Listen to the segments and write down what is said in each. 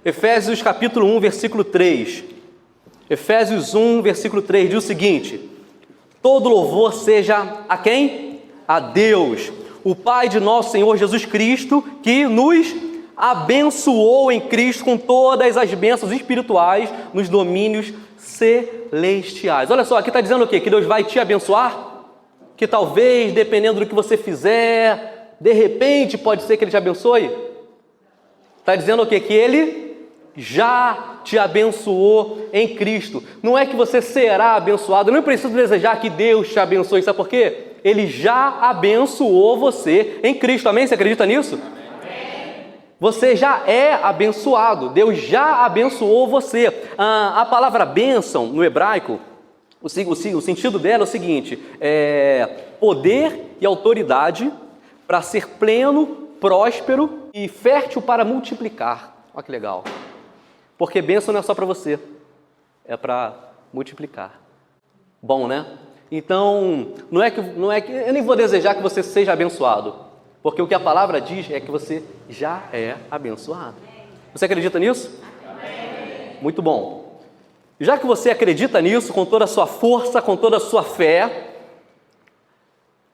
Efésios capítulo 1, versículo 3. Efésios 1, versículo 3 diz o seguinte: todo louvor seja a quem? A Deus, o Pai de nosso Senhor Jesus Cristo, que nos abençoou em Cristo com todas as bênçãos espirituais nos domínios celestiais. Olha só, aqui está dizendo o quê? Que Deus vai te abençoar? Que talvez, dependendo do que você fizer, de repente pode ser que Ele te abençoe? Está dizendo o quê? Que Ele já te abençoou em Cristo. Não é que você será abençoado, não precisa desejar que Deus te abençoe, sabe por quê? Ele já abençoou você em Cristo, amém? Você acredita nisso? Amém. Você já é abençoado, Deus já abençoou você. A palavra bênção no hebraico, o sentido dela é o seguinte: poder e autoridade para ser pleno, próspero e fértil para multiplicar. Olha que legal. Porque bênção não é só para você, é para multiplicar. Bom, né? Então, não é que eu nem vou desejar que você seja abençoado, porque o que a palavra diz é que você já é abençoado. Você acredita nisso? Amém. Muito bom. Já que você acredita nisso com toda a sua força, com toda a sua fé,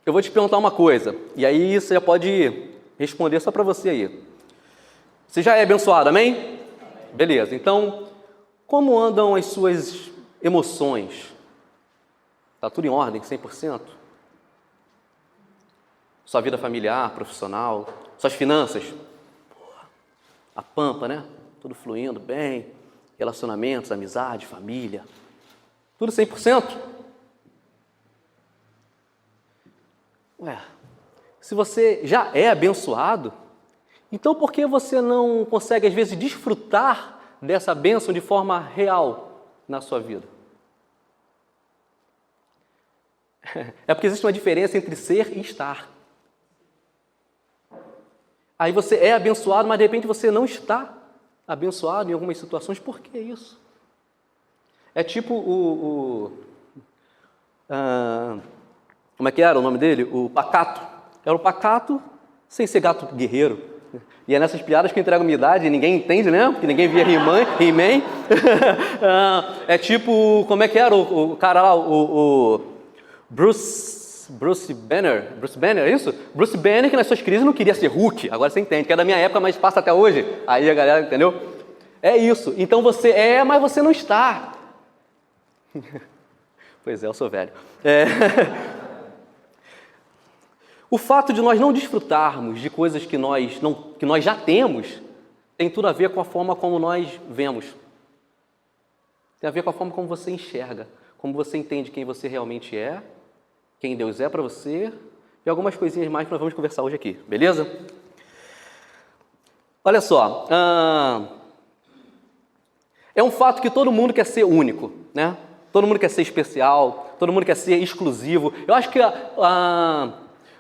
eu vou te perguntar uma coisa, e aí você já pode responder só para você aí. Você já é abençoado, amém? Beleza, então, como andam as suas emoções? Está tudo em ordem, 100%? Sua vida familiar, profissional, suas finanças? A pampa, né? Tudo fluindo bem, relacionamentos, amizade, família, tudo 100%? Ué, se você já é abençoado, então por que você não consegue, às vezes, desfrutar dessa bênção de forma real na sua vida? É porque existe uma diferença entre ser e estar. Aí você é abençoado, mas de repente você não está abençoado em algumas situações. Por que isso? É tipo como é que era o nome dele? O pacato. Era o pacato sem ser gato guerreiro. E é nessas piadas que eu entrego a minha idade e ninguém entende, né? Porque ninguém via He-Man. É tipo, como é que era o cara lá, o Bruce Banner, é isso? Bruce Banner, que nas suas crises não queria ser Hulk, agora você entende, que é da minha época, mas passa até hoje. Aí a galera, entendeu? É isso. Então você é, mas você não está. Pois é, eu sou velho. O fato de nós não desfrutarmos de coisas que nós já temos tem tudo a ver com a forma como nós vemos. Tem a ver com a forma como você enxerga, como você entende quem você realmente é, quem Deus é para você e algumas coisinhas mais que nós vamos conversar hoje aqui, beleza? Olha só, é um fato que todo mundo quer ser único, né? Todo mundo quer ser especial, todo mundo quer ser exclusivo. Eu acho que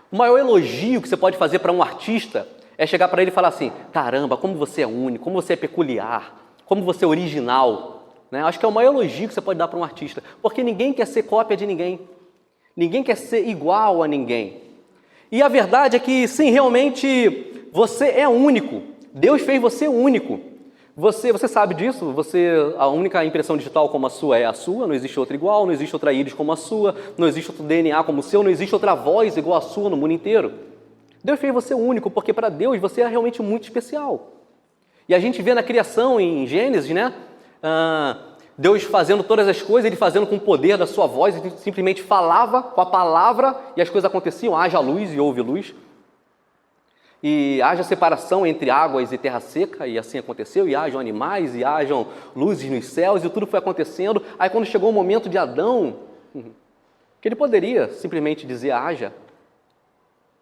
o maior elogio que você pode fazer para um artista é chegar para ele e falar assim: caramba, como você é único, como você é peculiar, como você é original. Né? Acho que é o maior elogio que você pode dar para um artista, porque ninguém quer ser cópia de ninguém, ninguém quer ser igual a ninguém. E a verdade é que sim, realmente você é único, Deus fez você único. Você sabe disso, a única impressão digital como a sua é a sua, não existe outra igual, não existe outra íris como a sua, não existe outro DNA como o seu, não existe outra voz igual a sua no mundo inteiro. Deus fez você único, porque para Deus você é realmente muito especial. E a gente vê na criação, em Gênesis, né? Deus fazendo todas as coisas, Ele fazendo com o poder da sua voz, Ele simplesmente falava com a palavra e as coisas aconteciam, haja luz e houve luz. E haja separação entre águas e terra seca, e assim aconteceu, e hajam animais, e hajam luzes nos céus, e tudo foi acontecendo. Aí quando chegou o momento de Adão, que ele poderia simplesmente dizer haja,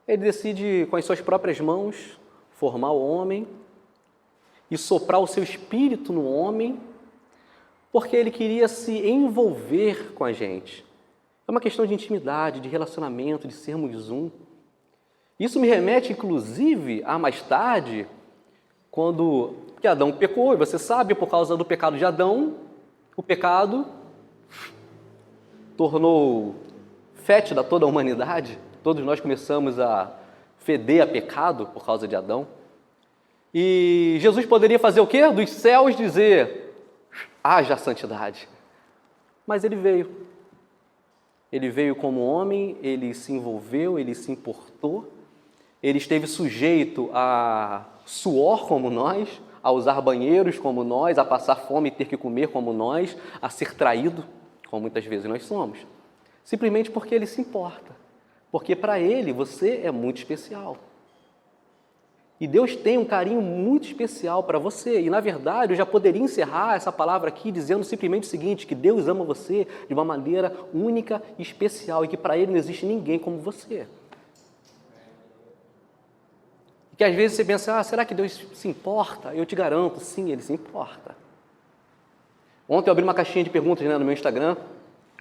ele decide com as suas próprias mãos formar o homem e soprar o seu espírito no homem, porque ele queria se envolver com a gente. É uma questão de intimidade, de relacionamento, de sermos um. Isso me remete, inclusive, a mais tarde, que Adão pecou, e você sabe, por causa do pecado de Adão, o pecado tornou fétida toda a humanidade. Todos nós começamos a feder a pecado por causa de Adão. E Jesus poderia fazer o quê? Dos céus dizer, haja santidade. Mas ele veio. Ele veio como homem, ele se envolveu, ele se importou, ele esteve sujeito a suor como nós, a usar banheiros como nós, a passar fome e ter que comer como nós, a ser traído, como muitas vezes nós somos. Simplesmente porque ele se importa. Porque para ele você é muito especial. E Deus tem um carinho muito especial para você. E, na verdade, eu já poderia encerrar essa palavra aqui dizendo simplesmente o seguinte, que Deus ama você de uma maneira única e especial e que para Ele não existe ninguém como você. E que às vezes você pensa, será que Deus se importa? Eu te garanto, sim, Ele se importa. Ontem eu abri uma caixinha de perguntas no meu Instagram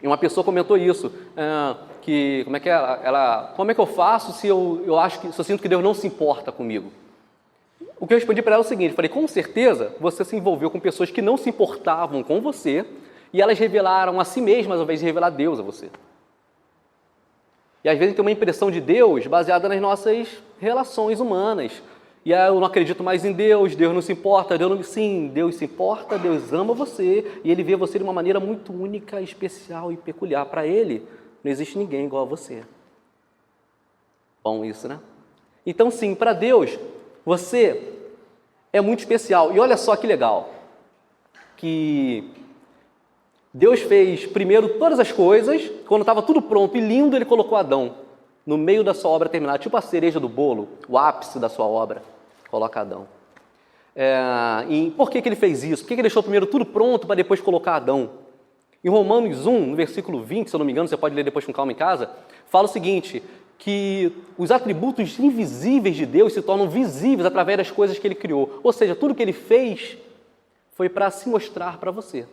e uma pessoa comentou isso, como é que eu faço se eu sinto que Deus não se importa comigo? O que eu respondi para ela é o seguinte, falei, com certeza você se envolveu com pessoas que não se importavam com você e elas revelaram a si mesmas ao invés de revelar Deus a você. E às vezes tem uma impressão de Deus baseada nas nossas relações humanas. E eu não acredito mais em Deus, Deus não se importa, Sim, Deus se importa, Deus ama você e Ele vê você de uma maneira muito única, especial e peculiar. Para Ele não existe ninguém igual a você. Bom isso, né? Então sim, para Deus, você é muito especial. E olha só que legal, que Deus fez primeiro todas as coisas, quando estava tudo pronto e lindo, Ele colocou Adão no meio da sua obra terminada, tipo a cereja do bolo, o ápice da sua obra, coloca Adão. E por que Ele fez isso? Por que Ele deixou primeiro tudo pronto para depois colocar Adão? Em Romanos 1, no versículo 20, se eu não me engano, você pode ler depois com calma em casa, fala o seguinte, que os atributos invisíveis de Deus se tornam visíveis através das coisas que Ele criou. Ou seja, tudo que Ele fez foi para se mostrar para você.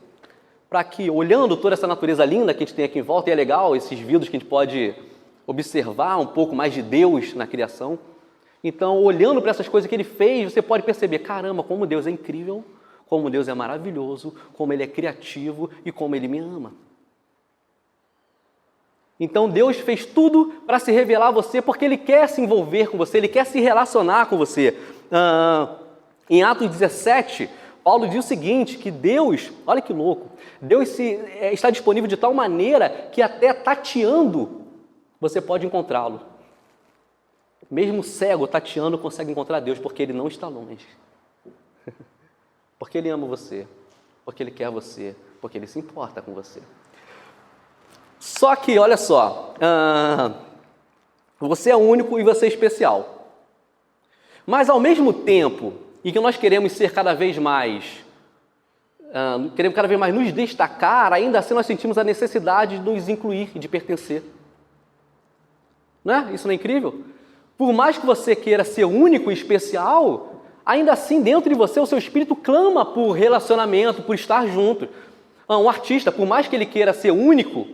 Para que, olhando toda essa natureza linda que a gente tem aqui em volta, e é legal esses vídeos que a gente pode observar um pouco mais de Deus na criação. Então, olhando para essas coisas que Ele fez, você pode perceber, caramba, como Deus é incrível, como Deus é maravilhoso, como Ele é criativo e como Ele me ama. Então Deus fez tudo para se revelar a você porque Ele quer se envolver com você, Ele quer se relacionar com você. Em Atos 17, Paulo diz o seguinte, que Deus, olha que louco, Deus está disponível de tal maneira que até tateando você pode encontrá-lo. Mesmo cego, tateando, consegue encontrar Deus porque Ele não está longe. Porque Ele ama você, porque Ele quer você, porque Ele se importa com você. Só que, olha só, você é único e você é especial. Mas, ao mesmo tempo, e que nós queremos ser cada vez mais, nos destacar, ainda assim nós sentimos a necessidade de nos incluir e de pertencer. Não é? Isso não é incrível? Por mais que você queira ser único e especial, ainda assim, dentro de você, o seu espírito clama por relacionamento, por estar junto. Um artista, por mais que ele queira ser único,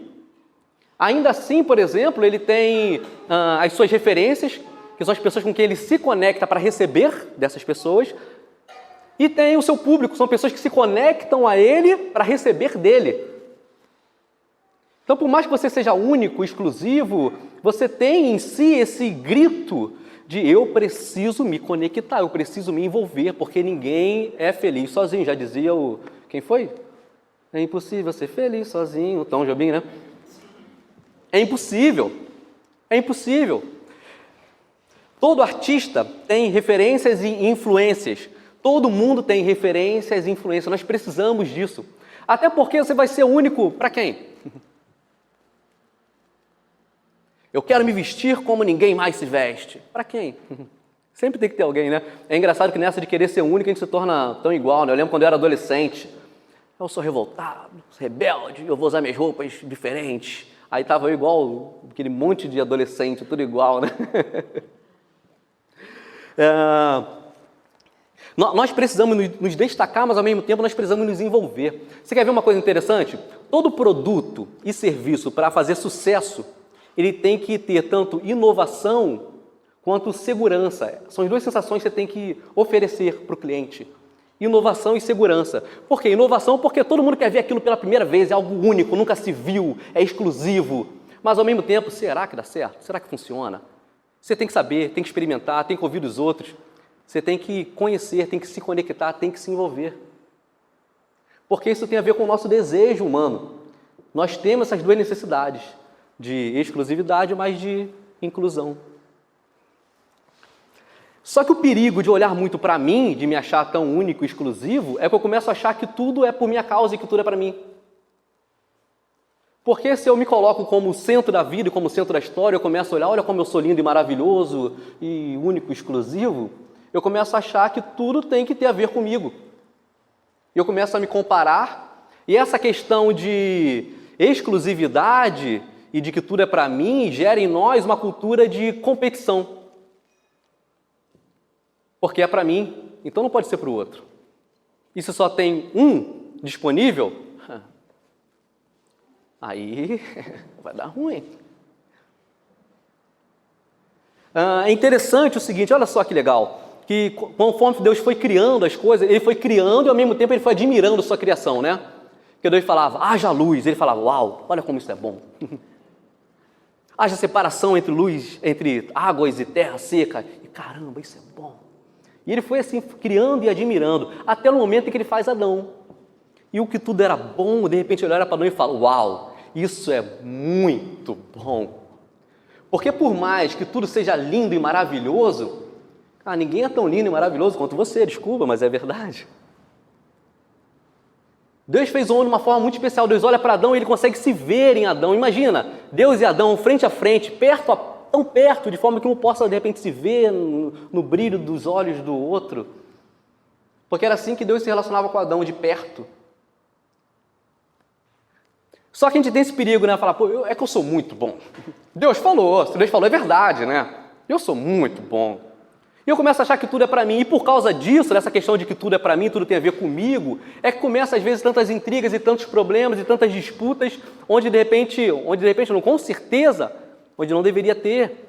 ainda assim, por exemplo, ele tem as suas referências, que são as pessoas com quem ele se conecta para receber dessas pessoas, e tem o seu público, são pessoas que se conectam a ele para receber dele. Então, por mais que você seja único, exclusivo, você tem em si esse grito de eu preciso me conectar, eu preciso me envolver, porque ninguém é feliz sozinho. Já dizia quem foi? É impossível ser feliz sozinho, Tom Jobim, né? É impossível, é impossível. Todo artista tem referências e influências. Todo mundo tem referências e influências. Nós precisamos disso. Até porque você vai ser único para quem? Eu quero me vestir como ninguém mais se veste. Para quem? Sempre tem que ter alguém, né? É engraçado que nessa de querer ser único a gente se torna tão igual, né? Eu lembro quando eu era adolescente. Eu sou revoltado, sou rebelde, eu vou usar minhas roupas diferentes. Aí estava eu igual aquele monte de adolescente, tudo igual, né? Nós precisamos nos destacar, mas ao mesmo tempo nós precisamos nos envolver. Você quer ver uma coisa interessante? Todo produto e serviço para fazer sucesso, ele tem que ter tanto inovação quanto segurança. São as duas sensações que você tem que oferecer para o cliente. Inovação e segurança. Por quê? Inovação porque todo mundo quer ver aquilo pela primeira vez, é algo único, nunca se viu, é exclusivo. Mas ao mesmo tempo, será que dá certo? Será que funciona? Você tem que saber, tem que experimentar, tem que ouvir os outros. Você tem que conhecer, tem que se conectar, tem que se envolver. Porque isso tem a ver com o nosso desejo humano. Nós temos essas duas necessidades, de exclusividade, mas de inclusão. Só que o perigo de olhar muito para mim, de me achar tão único e exclusivo, é que eu começo a achar que tudo é por minha causa e que tudo é para mim. Porque se eu me coloco como o centro da vida e como o centro da história, eu começo a olhar, olha como eu sou lindo e maravilhoso e único e exclusivo, eu começo a achar que tudo tem que ter a ver comigo. E eu começo a me comparar, e essa questão de exclusividade e de que tudo é para mim gera em nós uma cultura de competição. Porque é para mim, então não pode ser para o outro. E se só tem um disponível, aí vai dar ruim. É interessante o seguinte, olha só que legal, que conforme Deus foi criando as coisas, Ele foi criando e ao mesmo tempo Ele foi admirando a sua criação, né? Porque Deus falava, haja luz, Ele falava, uau, olha como isso é bom. Haja separação entre luz, entre águas e terra seca, e caramba, isso é bom. E Ele foi assim, criando e admirando, até no momento em que Ele faz Adão. E o que tudo era bom, de repente Ele olha para Adão e fala, uau, isso é muito bom. Porque por mais que tudo seja lindo e maravilhoso, ninguém é tão lindo e maravilhoso quanto você, desculpa, mas é verdade. Deus fez o homem de uma forma muito especial. Deus olha para Adão e Ele consegue se ver em Adão. Imagina, Deus e Adão frente a frente, tão perto, de forma que um possa de repente se ver no brilho dos olhos do outro. Porque era assim que Deus se relacionava com Adão, de perto. Só que a gente tem esse perigo, né? Falar, pô, é que eu sou muito bom. Deus falou, se Deus falou é verdade, né? Eu sou muito bom. E eu começo a achar que tudo é para mim. E por causa disso, dessa questão de que tudo é para mim, tudo tem a ver comigo, é que começa às vezes tantas intrigas e tantos problemas e tantas disputas, onde de repente não, com certeza, onde não deveria ter.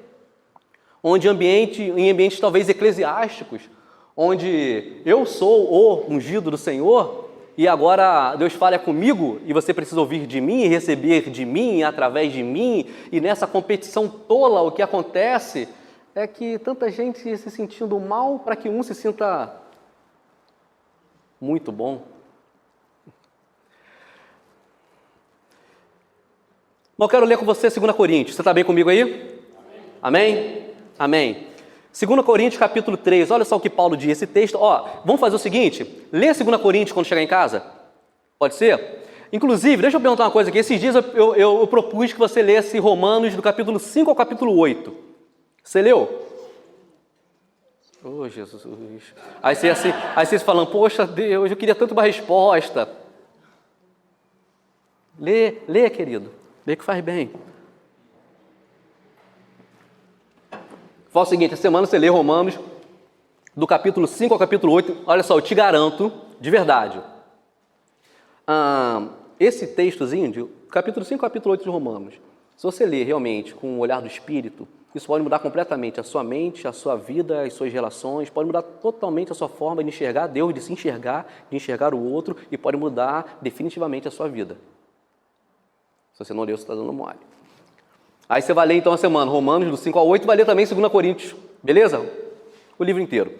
Em ambientes talvez eclesiásticos, onde eu sou o ungido do Senhor, e agora Deus fala comigo, e você precisa ouvir de mim, e receber de mim, e através de mim, e nessa competição tola o que acontece é que tanta gente se sentindo mal para que um se sinta muito bom. Mas eu quero ler com você 2 Coríntios. Você está bem comigo aí? Amém? Amém. 2 Coríntios capítulo 3, olha só o que Paulo diz, esse texto, vamos fazer o seguinte, lê 2 Coríntios quando chegar em casa, pode ser? Inclusive, deixa eu perguntar uma coisa aqui, esses dias eu propus que você lesse Romanos do capítulo 5 ao capítulo 8, você leu? Oh, Jesus. Aí vocês falam, poxa Deus, eu queria tanto uma resposta. Lê, querido, lê que faz bem. Fala o seguinte, essa semana você lê Romanos, do capítulo 5 ao capítulo 8, olha só, eu te garanto, de verdade, esse textozinho, do capítulo 5 ao capítulo 8 de Romanos, se você ler realmente com o olhar do Espírito, isso pode mudar completamente a sua mente, a sua vida, as suas relações, pode mudar totalmente a sua forma de enxergar Deus, de se enxergar, de enxergar o outro, e pode mudar definitivamente a sua vida. Se você não leu, você está dando mole. Aí você vai ler então a semana, Romanos do 5 ao 8, vai ler também 2 Coríntios, beleza? O livro inteiro.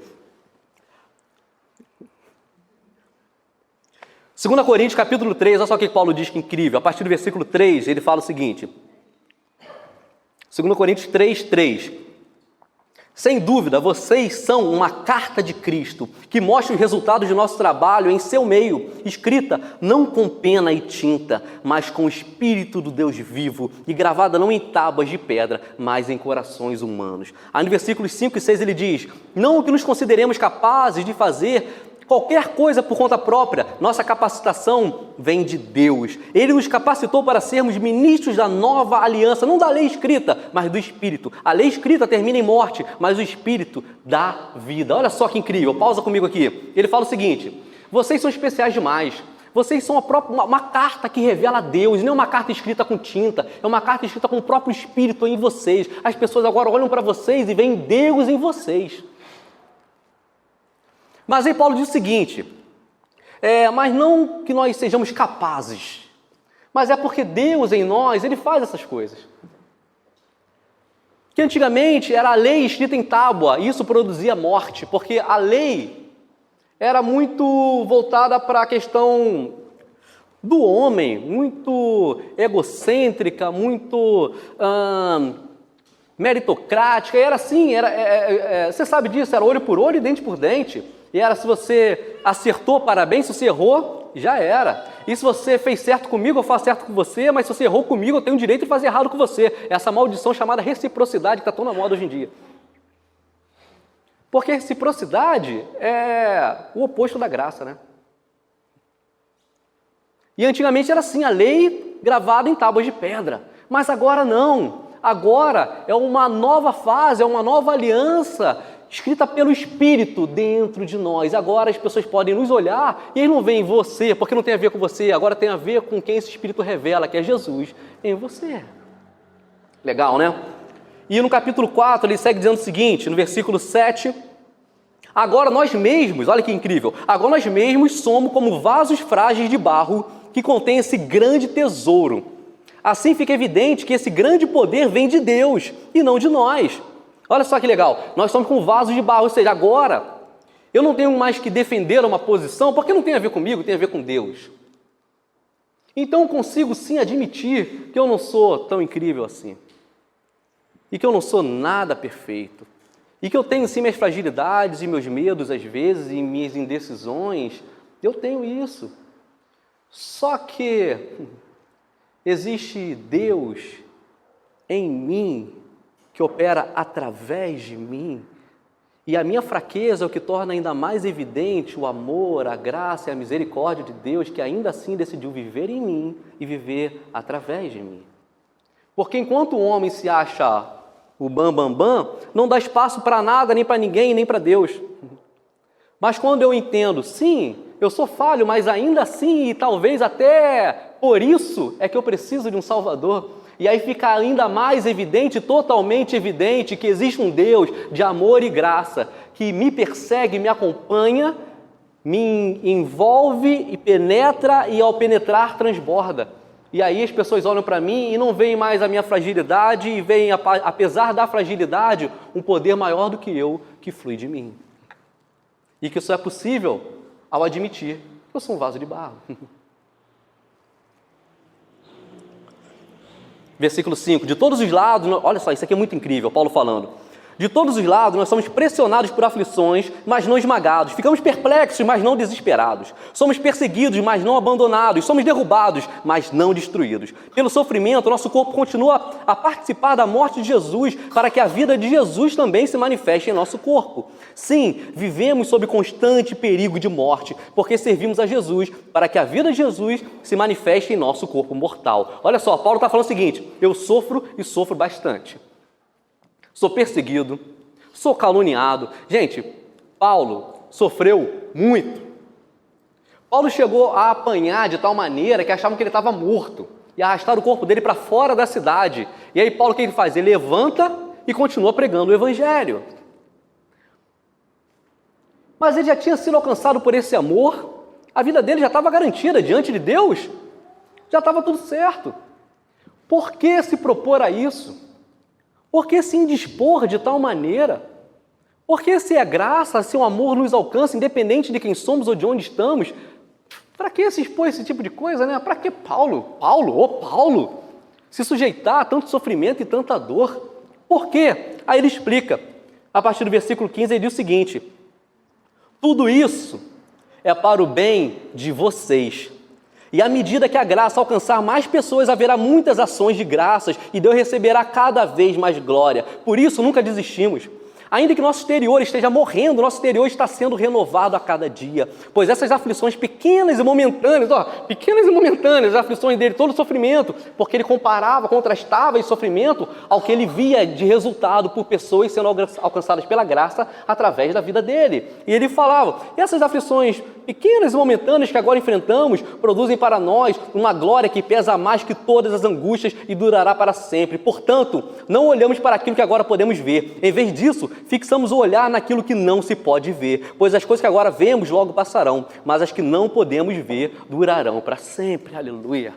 2 Coríntios capítulo 3, olha só o que Paulo diz que incrível, a partir do versículo 3, ele fala o seguinte, 2 Coríntios 3, 3, sem dúvida, vocês são uma carta de Cristo, que mostra os resultados de nosso trabalho em seu meio, escrita não com pena e tinta, mas com o Espírito do Deus vivo, e gravada não em tábuas de pedra, mas em corações humanos. Aí no versículos 5 e 6 ele diz, não que nos consideremos capazes de fazer qualquer coisa por conta própria, nossa capacitação vem de Deus. Ele nos capacitou para sermos ministros da nova aliança, não da lei escrita, mas do Espírito. A lei escrita termina em morte, mas o Espírito dá vida. Olha só que incrível, pausa comigo aqui. Ele fala o seguinte, vocês são especiais demais. Vocês são uma carta que revela a Deus, não é uma carta escrita com tinta, é uma carta escrita com o próprio Espírito em vocês. As pessoas agora olham para vocês e veem Deus em vocês. Mas aí Paulo diz o seguinte, mas não que nós sejamos capazes, mas é porque Deus em nós, Ele faz essas coisas. O Que antigamente era a lei escrita em tábua, e isso produzia morte, porque a lei era muito voltada para a questão do homem, muito egocêntrica, muito meritocrática, e era assim, você sabe disso, era olho por olho e dente por dente, e era se você acertou, parabéns, se você errou, já era. E se você fez certo comigo, eu faço certo com você, mas se você errou comigo, eu tenho o direito de fazer errado com você. Essa maldição chamada reciprocidade que está tão na moda hoje em dia. Porque reciprocidade é o oposto da graça, né? E antigamente era assim, a lei gravada em tábuas de pedra. Mas agora não. Agora é uma nova fase, é uma nova aliança escrita pelo Espírito dentro de nós. Agora as pessoas podem nos olhar e eles não veem você, porque não tem a ver com você, agora tem a ver com quem esse Espírito revela, que é Jesus em você. Legal, né? E no capítulo 4 ele segue dizendo o seguinte, no versículo 7, agora nós mesmos, olha que incrível, agora nós mesmos somos como vasos frágeis de barro que contém esse grande tesouro. Assim fica evidente que esse grande poder vem de Deus e não de nós. Olha só que legal, nós somos como vasos de barro, ou seja, agora eu não tenho mais que defender uma posição, porque não tem a ver comigo, tem a ver com Deus. Então eu consigo sim admitir que eu não sou tão incrível assim. E que eu não sou nada perfeito. E que eu tenho sim minhas fragilidades e meus medos às vezes, e minhas indecisões. Eu tenho isso. Só que existe Deus em mim que opera através de mim. E a minha fraqueza é o que torna ainda mais evidente o amor, a graça e a misericórdia de Deus, que ainda assim decidiu viver em mim e viver através de mim. Porque enquanto o homem se acha o bam, não dá espaço para nada, nem para ninguém, nem para Deus. Mas quando eu entendo, sim, eu sou falho, mas ainda assim, e talvez até por isso, é que eu preciso de um Salvador. E aí fica ainda mais evidente, totalmente evidente, que existe um Deus de amor e graça, que me persegue, me acompanha, me envolve e penetra, e ao penetrar transborda. E aí as pessoas olham para mim e não veem mais a minha fragilidade, e veem, apesar da fragilidade, um poder maior do que eu, que flui de mim. E que isso é possível ao admitir que eu sou um vaso de barro. Versículo 5, de todos os lados, olha só, isso aqui é muito incrível, Paulo falando. De todos os lados nós somos pressionados por aflições, mas não esmagados. Ficamos perplexos, mas não desesperados. Somos perseguidos, mas não abandonados. Somos derrubados, mas não destruídos. Pelo sofrimento, nosso corpo continua a participar da morte de Jesus, para que a vida de Jesus também se manifeste em nosso corpo. Sim, vivemos sob constante perigo de morte, porque servimos a Jesus, para que a vida de Jesus se manifeste em nosso corpo mortal. Olha só, Paulo está falando o seguinte, eu sofro e sofro bastante. Sou perseguido, sou caluniado. Gente, Paulo sofreu muito. Paulo chegou a apanhar de tal maneira que achavam que ele estava morto e arrastaram o corpo dele para fora da cidade. E aí Paulo, o que ele faz? Ele levanta e continua pregando o evangelho. Mas ele já tinha sido alcançado por esse amor, a vida dele já estava garantida diante de Deus, já estava tudo certo. Por que se propor a isso? Por que se indispor de tal maneira? Porque se é graça, se o amor nos alcança, independente de quem somos ou de onde estamos, para que se expor esse tipo de coisa, né? Para que Paulo, se sujeitar a tanto sofrimento e tanta dor? Por quê? Aí ele explica, a partir do versículo 15, ele diz o seguinte, tudo isso é para o bem de vocês. E à medida que a graça alcançar mais pessoas, haverá muitas ações de graças e Deus receberá cada vez mais glória. Por isso, nunca desistimos. Ainda que nosso exterior esteja morrendo, nosso exterior está sendo renovado a cada dia. Pois essas aflições pequenas e momentâneas, as aflições dele, todo o sofrimento, porque ele contrastava esse sofrimento ao que ele via de resultado por pessoas sendo alcançadas pela graça através da vida dele. E ele falava, essas aflições pequenas e momentâneas que agora enfrentamos produzem para nós uma glória que pesa mais que todas as angústias e durará para sempre. Portanto, não olhamos para aquilo que agora podemos ver. Em vez disso, fixamos o olhar naquilo que não se pode ver, pois as coisas que agora vemos logo passarão, mas as que não podemos ver durarão para sempre. Aleluia!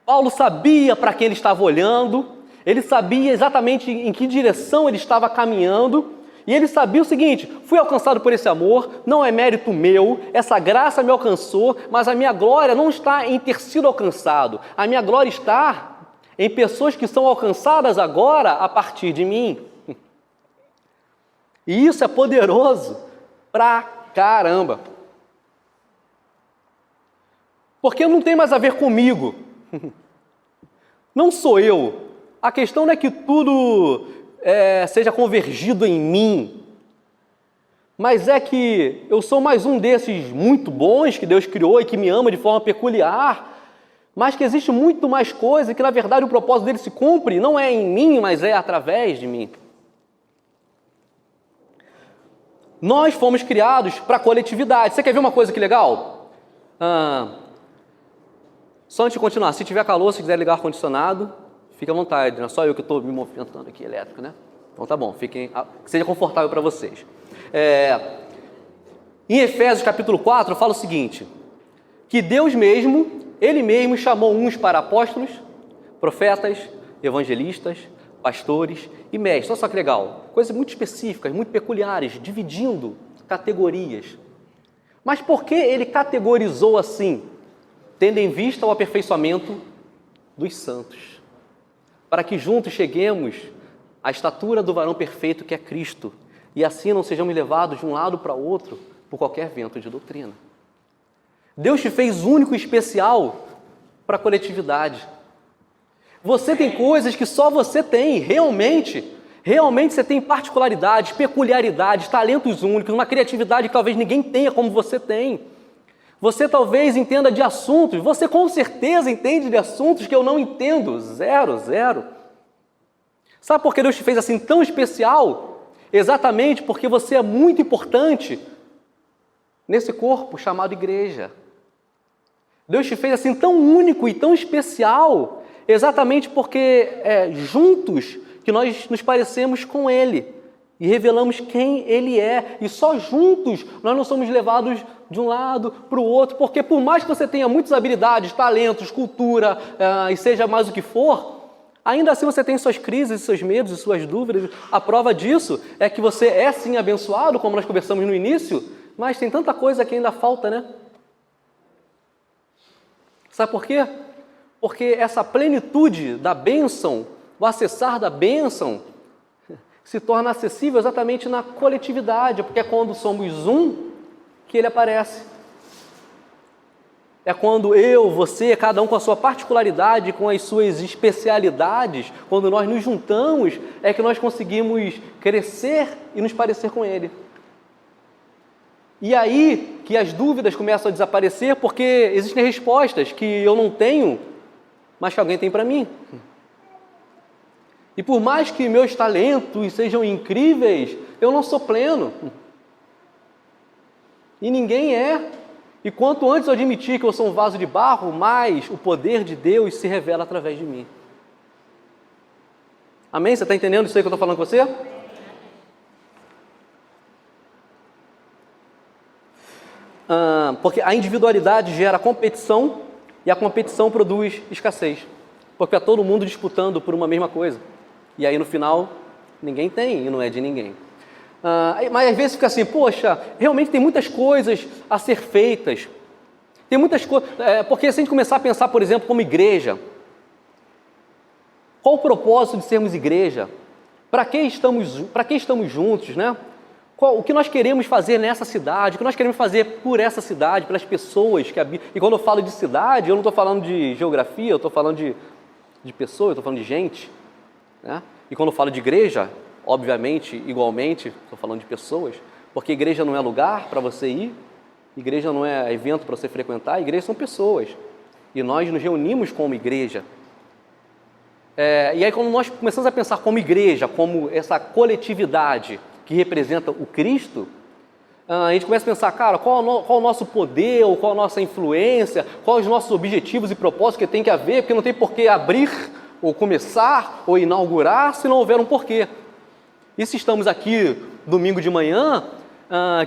Paulo sabia para quem ele estava olhando Ele sabia exatamente em que direção ele estava caminhando, e ele sabia o seguinte: fui alcançado por esse amor, não é mérito meu, essa graça me alcançou, mas a minha glória não está em ter sido alcançado, a minha glória está em pessoas que são alcançadas agora a partir de mim. E isso é poderoso pra caramba. Porque não tem mais a ver comigo. Não sou eu. A questão não é que tudo seja convergido em mim, mas é que eu sou mais um desses muito bons que Deus criou e que me ama de forma peculiar, mas que existe muito mais coisa e que, na verdade, o propósito dele se cumpre, não é em mim, mas é através de mim. Nós fomos criados para a coletividade. Você quer ver uma coisa que legal? Só antes de continuar, se tiver calor, se quiser ligar o ar-condicionado, fique à vontade, não é só eu que estou me movimentando aqui, elétrico, né? Então tá bom, que seja confortável para vocês. Em Efésios capítulo 4, fala o seguinte: que Deus mesmo, Ele mesmo chamou uns para apóstolos, profetas, evangelistas, pastores e mestres. Olha só que legal, coisas muito específicas, muito peculiares, dividindo categorias. Mas por que Ele categorizou assim? Tendo em vista o aperfeiçoamento dos santos, para que juntos cheguemos à estatura do varão perfeito que é Cristo, e assim não sejamos levados de um lado para o outro por qualquer vento de doutrina. Deus te fez único e especial para a coletividade. Você tem coisas que só você tem, realmente você tem particularidades, peculiaridades, talentos únicos, uma criatividade que talvez ninguém tenha como você tem. Você talvez entenda de assuntos, você com certeza entende de assuntos que eu não entendo, zero. Sabe por que Deus te fez assim tão especial? Exatamente porque você é muito importante nesse corpo chamado igreja. Deus te fez assim tão único e tão especial, exatamente porque é juntos que nós nos parecemos com Ele e revelamos quem Ele é. E só juntos nós não somos levados de um lado para o outro, porque por mais que você tenha muitas habilidades, talentos, cultura, e seja mais o que for, ainda assim você tem suas crises, seus medos e suas dúvidas. A prova disso é que você é sim abençoado, como nós conversamos no início, mas tem tanta coisa que ainda falta, né? Sabe por quê? Porque essa plenitude da bênção, o acessar da bênção, se torna acessível exatamente na coletividade, porque é quando somos um que ele aparece. É quando eu, você, cada um com a sua particularidade, com as suas especialidades, quando nós nos juntamos, é que nós conseguimos crescer e nos parecer com Ele. E aí que as dúvidas começam a desaparecer, porque existem respostas que eu não tenho, mas que alguém tem para mim. E por mais que meus talentos sejam incríveis, eu não sou pleno. E ninguém é. E quanto antes eu admitir que eu sou um vaso de barro, mais o poder de Deus se revela através de mim. Amém? Você está entendendo isso aí que eu estou falando com você? Porque a individualidade gera competição e a competição produz escassez. Porque é todo mundo disputando por uma mesma coisa. E aí no final, ninguém tem e não é de ninguém. Mas às vezes fica assim, poxa, realmente tem muitas coisas a ser feitas. Tem muitas coisas. Porque se a gente começar a pensar, por exemplo, como igreja, qual o propósito de sermos igreja? Para que estamos juntos, né? O que nós queremos fazer nessa cidade? O que nós queremos fazer por essa cidade, pelas pessoas que habitam? E quando eu falo de cidade, eu não estou falando de geografia, eu estou falando de pessoas, eu estou falando de gente, né? E quando eu falo de igreja, obviamente, igualmente, estou falando de pessoas, porque igreja não é lugar para você ir, igreja não é evento para você frequentar, igreja são pessoas. E nós nos reunimos como igreja. E aí quando nós começamos a pensar como igreja, como essa coletividade que representa o Cristo, a gente começa a pensar, cara, qual o nosso poder, ou qual a nossa influência, quais os nossos objetivos e propósitos que tem que haver, porque não tem por que abrir, ou começar, ou inaugurar, se não houver um porquê. E se estamos aqui domingo de manhã,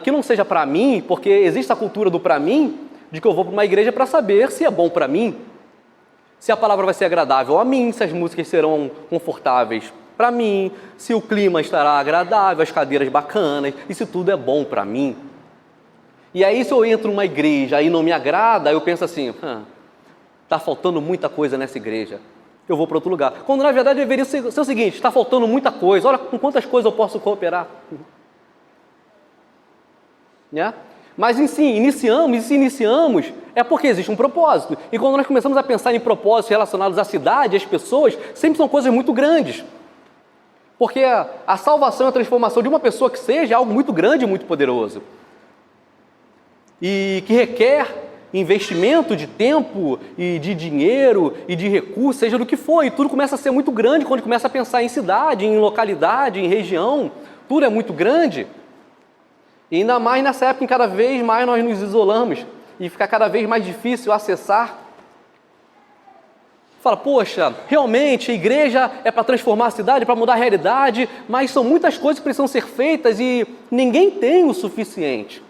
que não seja para mim, porque existe a cultura do para mim, de que eu vou para uma igreja para saber se é bom para mim, se a palavra vai ser agradável a mim, se as músicas serão confortáveis para mim, se o clima estará agradável, as cadeiras bacanas, e se tudo é bom para mim. E aí, se eu entro numa igreja e não me agrada, eu penso assim, está faltando muita coisa nessa igreja, eu vou para outro lugar. Quando na verdade deveria ser o seguinte, está faltando muita coisa, olha com quantas coisas eu posso cooperar. Né? Mas se iniciamos, é porque existe um propósito. E quando nós começamos a pensar em propósitos relacionados à cidade, às pessoas, sempre são coisas muito grandes. Porque a salvação e a transformação de uma pessoa que seja é algo muito grande e muito poderoso. E que requer investimento de tempo e de dinheiro e de recursos, seja do que for. E tudo começa a ser muito grande quando começa a pensar em cidade, em localidade, em região. Tudo é muito grande. E ainda mais nessa época em que cada vez mais nós nos isolamos e fica cada vez mais difícil acessar. Fala, poxa, realmente a igreja é para transformar a cidade, para mudar a realidade, mas são muitas coisas que precisam ser feitas e ninguém tem o suficiente.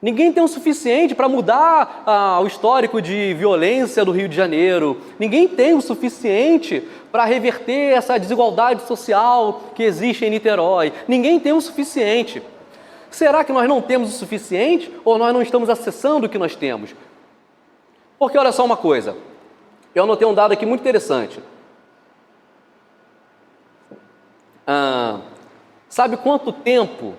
Ninguém tem o suficiente para mudar o histórico de violência do Rio de Janeiro. Ninguém tem o suficiente para reverter essa desigualdade social que existe em Niterói. Ninguém tem o suficiente. Será que nós não temos o suficiente ou nós não estamos acessando o que nós temos? Porque olha só uma coisa, eu anotei um dado aqui muito interessante. Sabe quanto tempo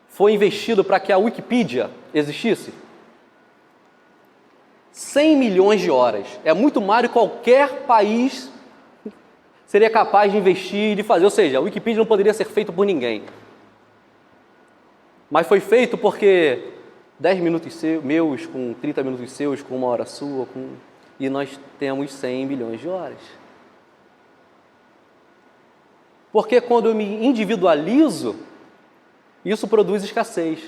foi investido para que a Wikipedia existisse? 100 milhões de horas. É muito mais do que qualquer país seria capaz de investir e de fazer. Ou seja, a Wikipedia não poderia ser feita por ninguém. Mas foi feito porque 10 minutos meus, com 30 minutos seus, com 1 hora sua, e nós temos 100 milhões de horas. Porque quando eu me individualizo, isso produz escassez.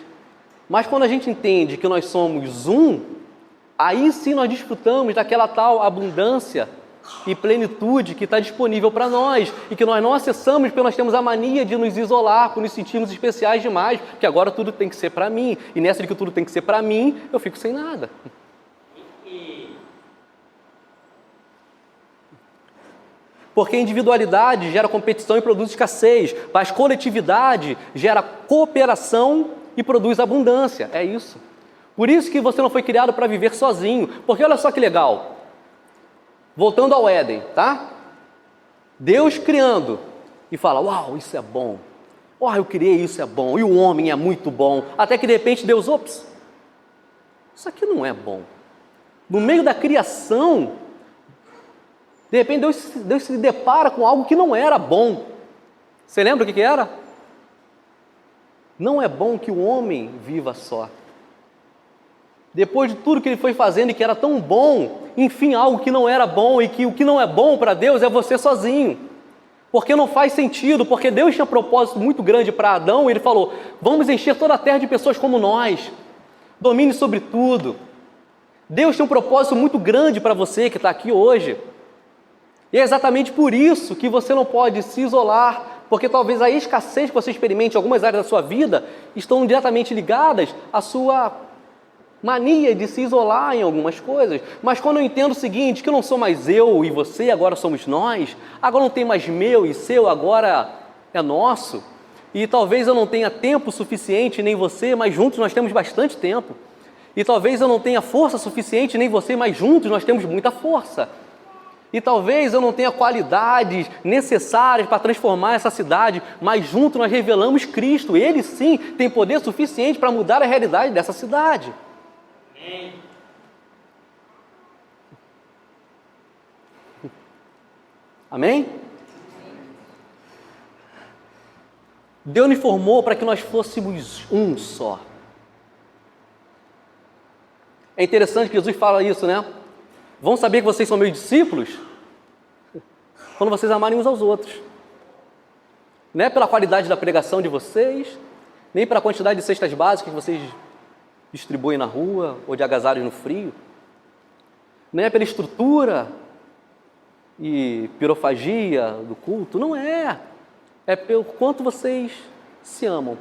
Mas quando a gente entende que nós somos um, aí sim nós desfrutamos daquela tal abundância e plenitude que está disponível para nós e que nós não acessamos porque nós temos a mania de nos isolar, por nos sentirmos especiais demais, porque agora tudo tem que ser para mim. E nessa de que tudo tem que ser para mim, eu fico sem nada. Porque individualidade gera competição e produz escassez, mas coletividade gera cooperação e produz abundância. É isso. Por isso que você não foi criado para viver sozinho. Porque olha só que legal. Voltando ao Éden, tá? Deus criando e fala, uau, isso é bom. Eu criei, isso é bom. E o homem é muito bom. Até que de repente Deus, ops, isso aqui não é bom. No meio da criação, de repente Deus se depara com algo que não era bom. Você lembra o que era? Não é bom que o homem viva só. Depois de tudo que ele foi fazendo e que era tão bom, enfim, algo que não era bom e que o que não é bom para Deus é você sozinho. Porque não faz sentido, porque Deus tinha um propósito muito grande para Adão e ele falou, vamos encher toda a terra de pessoas como nós, domine sobre tudo. Deus tem um propósito muito grande para você que está aqui hoje. E é exatamente por isso que você não pode se isolar, porque talvez a escassez que você experimente em algumas áreas da sua vida estão diretamente ligadas à sua mania de se isolar em algumas coisas. Mas quando eu entendo o seguinte, que não sou mais eu e você, agora somos nós, agora não tem mais meu e seu, agora é nosso, e talvez eu não tenha tempo suficiente, nem você, mas juntos nós temos bastante tempo, e talvez eu não tenha força suficiente, nem você, mas juntos nós temos muita força, e talvez eu não tenha qualidades necessárias para transformar essa cidade, mas juntos nós revelamos Cristo, Ele sim tem poder suficiente para mudar a realidade dessa cidade. Amém? Deus nos formou para que nós fôssemos um só. É interessante que Jesus fala isso, né? Vão saber que vocês são meus discípulos quando vocês amarem uns aos outros. Não é pela qualidade da pregação de vocês, nem pela quantidade de cestas básicas que vocês distribuem na rua ou de agasalhos no frio. Não é pela estrutura e pirofagia do culto, não é. É pelo quanto vocês se amam.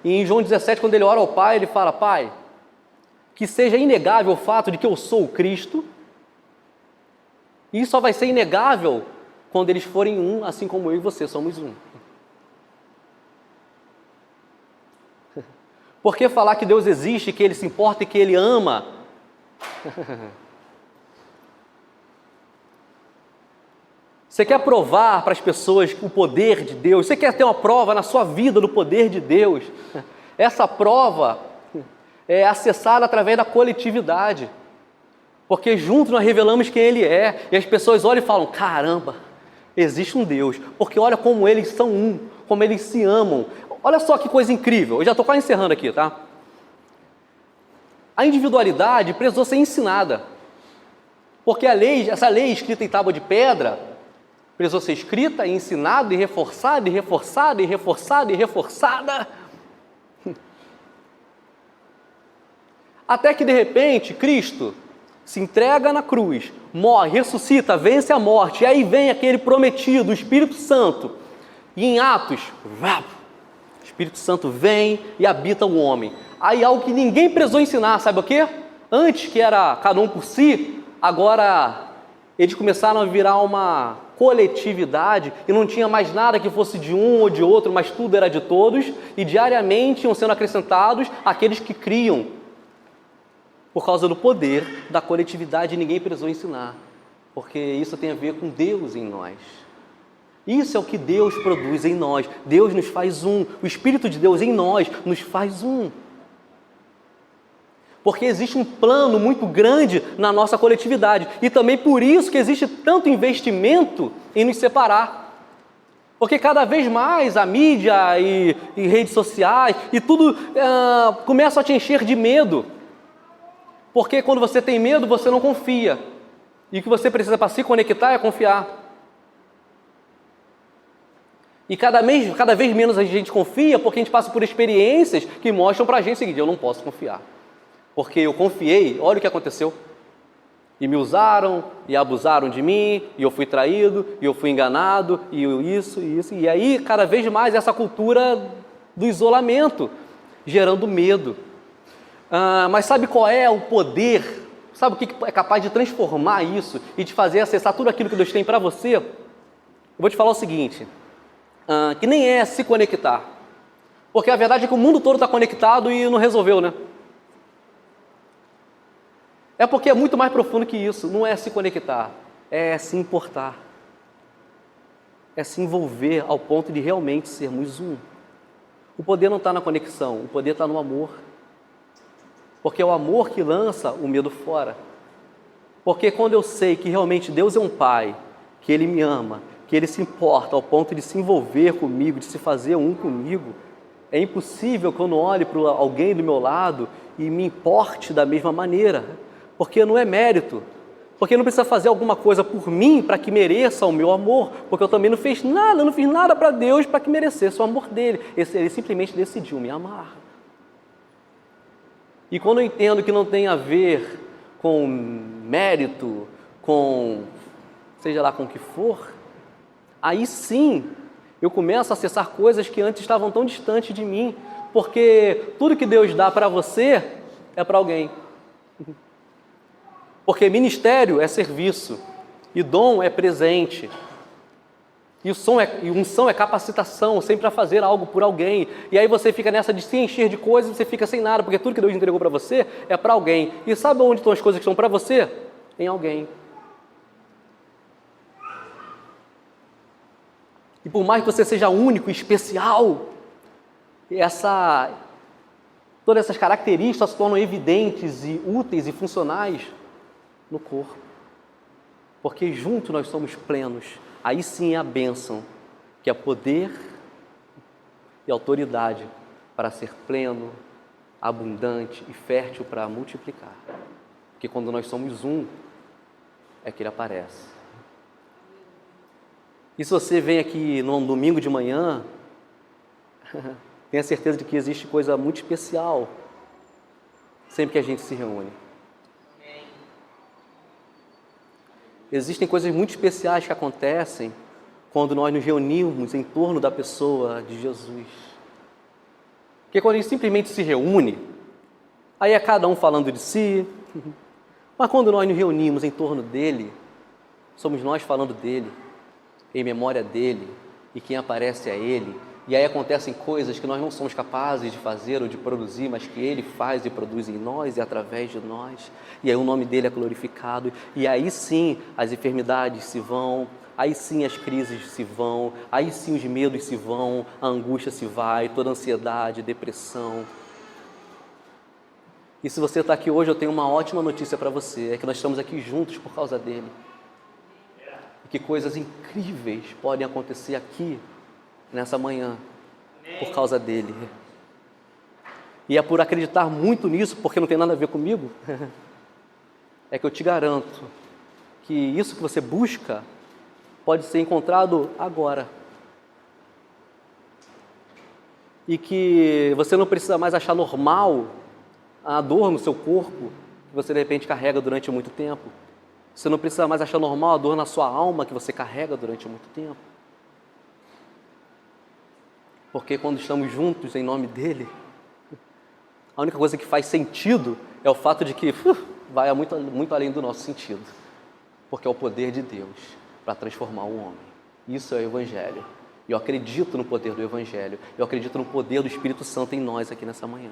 E em João 17, quando ele ora ao Pai, ele fala, Pai, que seja inegável o fato de que eu sou o Cristo, e isso só vai ser inegável quando eles forem um, assim como eu e você somos um. Por que falar que Deus existe, que Ele se importa e que Ele ama? Você quer provar para as pessoas o poder de Deus? Você quer ter uma prova na sua vida do poder de Deus? Essa prova é acessada através da coletividade. Porque juntos nós revelamos quem Ele é. E as pessoas olham e falam, caramba, existe um Deus. Porque olha como eles são um, como eles se amam. Olha só que coisa incrível. Eu já estou quase encerrando aqui, tá? A individualidade precisou ser ensinada. Porque essa lei escrita em tábua de pedra, precisou ser escrita e ensinada e reforçada e reforçada e reforçada e reforçada. Até que de repente Cristo se entrega na cruz, morre, ressuscita, vence a morte, e aí vem aquele prometido, o Espírito Santo. E em Atos, o Espírito Santo vem e habita o homem. Aí algo que ninguém precisou ensinar, sabe o quê? Antes que era cada um por si, agora eles começaram a virar uma coletividade e não tinha mais nada que fosse de um ou de outro, mas tudo era de todos, e diariamente iam sendo acrescentados aqueles que criam. Por causa do poder da coletividade, ninguém precisou ensinar, porque isso tem a ver com Deus em nós. Isso é o que Deus produz em nós. Deus nos faz um. O Espírito de Deus em nós nos faz um. Porque existe um plano muito grande na nossa coletividade. E também por isso que existe tanto investimento em nos separar. Porque cada vez mais a mídia e redes sociais e tudo começa a te encher de medo. Porque quando você tem medo, você não confia. E o que você precisa para se conectar é confiar. E cada vez menos a gente confia porque a gente passa por experiências que mostram para a gente o seguinte, eu não posso confiar. Porque eu confiei, olha o que aconteceu. E me usaram, e abusaram de mim, e eu fui traído, e eu fui enganado, e isso. E aí, cada vez mais, essa cultura do isolamento, gerando medo. Mas sabe qual é o poder? Sabe o que é capaz de transformar isso e de fazer acessar tudo aquilo que Deus tem para você? Eu vou te falar o seguinte, que nem é se conectar. Porque a verdade é que o mundo todo está conectado e não resolveu, né? É porque é muito mais profundo que isso. Não é se conectar, é se importar. É se envolver ao ponto de realmente sermos um. O poder não está na conexão, o poder está no amor. Porque é o amor que lança o medo fora. Porque quando eu sei que realmente Deus é um Pai, que Ele me ama, que Ele se importa ao ponto de se envolver comigo, de se fazer um comigo, é impossível que eu não olhe para alguém do meu lado e me importe da mesma maneira. Porque não é mérito. Porque não precisa fazer alguma coisa por mim para que mereça o meu amor. Porque eu também não fiz nada para Deus para que merecesse o amor dele. Ele simplesmente decidiu me amar. E quando eu entendo que não tem a ver com mérito, com seja lá com o que for, aí sim eu começo a acessar coisas que antes estavam tão distantes de mim, porque tudo que Deus dá para você é para alguém. Porque ministério é serviço, e dom é presente. E unção é capacitação, sempre a fazer algo por alguém. E aí você fica nessa de se encher de coisas, você fica sem nada, porque tudo que Deus entregou para você é para alguém. E sabe onde estão as coisas que são para você? Em alguém. E por mais que você seja único e especial, todas essas características se tornam evidentes e úteis e funcionais no corpo. Porque juntos nós somos plenos. Aí sim é a bênção, que é poder e autoridade para ser pleno, abundante e fértil para multiplicar. Porque quando nós somos um, é que Ele aparece. E se você vem aqui num domingo de manhã, tenha certeza de que existe coisa muito especial sempre que a gente se reúne. Existem coisas muito especiais que acontecem quando nós nos reunimos em torno da pessoa de Jesus. Porque quando a gente simplesmente se reúne, Aí é cada um falando de si. Mas quando nós nos reunimos em torno dele, somos nós falando dele, em memória dele, e quem aparece é ele. E aí acontecem coisas que nós não somos capazes de fazer ou de produzir, mas que ele faz e produz em nós e através de nós. E aí o nome dele é glorificado. E aí sim as enfermidades se vão, aí sim as crises se vão, aí sim os medos se vão, a angústia se vai, toda a ansiedade, depressão. E se você está aqui hoje, eu tenho uma ótima notícia para você, é que nós estamos aqui juntos por causa dele. E que coisas incríveis podem acontecer aqui, nessa manhã, por causa dele. E é por acreditar muito nisso, porque não tem nada a ver comigo, é que eu te garanto que isso que você busca pode ser encontrado agora. E que você não precisa mais achar normal a dor no seu corpo, que você de repente carrega durante muito tempo. Você não precisa mais achar normal a dor na sua alma, que você carrega durante muito tempo. Porque quando estamos juntos em nome dele, a única coisa que faz sentido é o fato de que vai muito, muito além do nosso sentido. Porque é o poder de Deus para transformar o homem. Isso é o Evangelho. E eu acredito no poder do Evangelho. Eu acredito no poder do Espírito Santo em nós aqui nessa manhã.